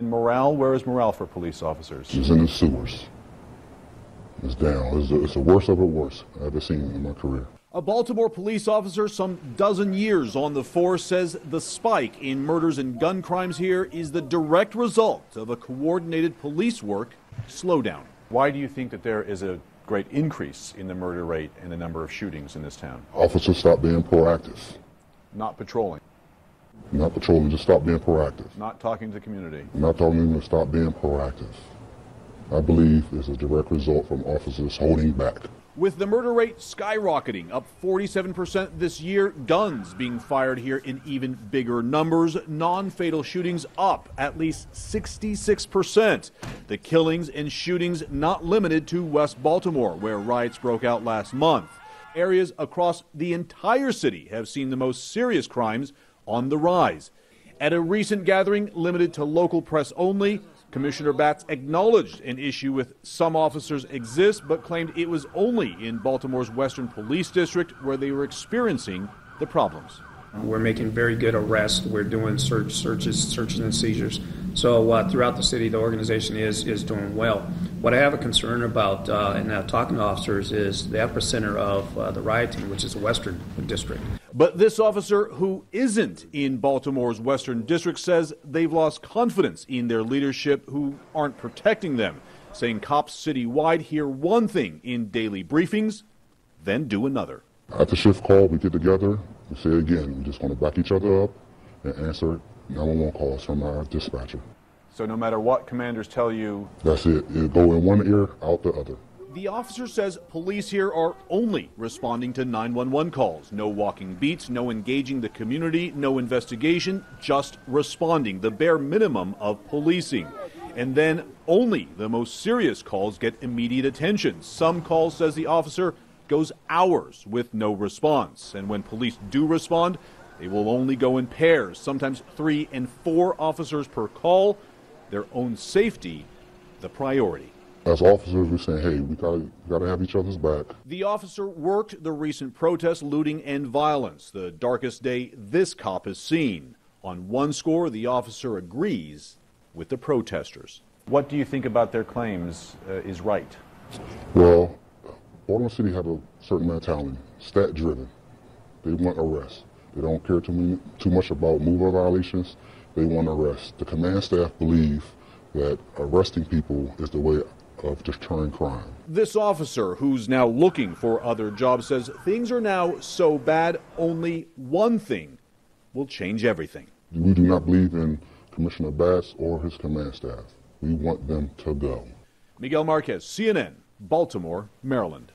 Morale, where is morale for police officers? It's in the sewers. It's down. It's the worst of the worst I've ever seen in my career. A Baltimore police officer some dozen years on the force says the spike in murders and gun crimes here is the direct result of a coordinated police work slowdown. Why do you think that there is a great increase in the murder rate and the number of shootings in this town? Officers stop being proactive. Not patrolling. Not patrolling, just stop being proactive. Not talking to the community. Not telling them to stop being proactive. I believe it's a direct result from officers holding back. With the murder rate skyrocketing, up 47% this year, guns being fired here in even bigger numbers, non-fatal shootings up at least 66%. The killings and shootings not limited to West Baltimore, where riots broke out last month. Areas across the entire city have seen the most serious crimes on the rise. At a recent gathering limited to local press only, Commissioner Batts acknowledged an issue with some officers exists, but claimed it was only in Baltimore's Western Police District where they were experiencing the problems. We're making very good arrests. We're doing searches and seizures. So throughout the city, the organization is doing well. What I have a concern about in talking to officers is the epicenter of the rioting, which is the Western District. But this officer, who isn't in Baltimore's Western District, says they've lost confidence in their leadership who aren't protecting them, saying cops citywide hear one thing in daily briefings, then do another. After shift call, we get together, we say again, we just want to back each other up and answer 911 calls from our dispatcher. So no matter what commanders tell you... That's it. It'll go in one ear, out the other. The officer says police here are only responding to 911 calls. No walking beats, no engaging the community, no investigation, just responding, the bare minimum of policing. And then only the most serious calls get immediate attention. Some calls, says the officer, goes hours with no response. And when police do respond, they will only go in pairs, sometimes 3 and 4 officers per call. Their own safety, the priority. As officers, we're saying, hey, we gotta have each other's back. The officer worked the recent protests, looting, and violence, the darkest day this cop has seen. On one score, the officer agrees with the protesters. What do you think about their claims is right? Well, Baltimore City have a certain mentality, stat-driven. They want arrests. They don't care too much about movement violations. They want arrests. The command staff believe that arresting people is the way of deterring crime. This officer, who's now looking for other jobs, says things are now so bad, only one thing will change everything. We do not believe in Commissioner Batts or his command staff. We want them to go. Miguel Marquez, CNN, Baltimore, Maryland.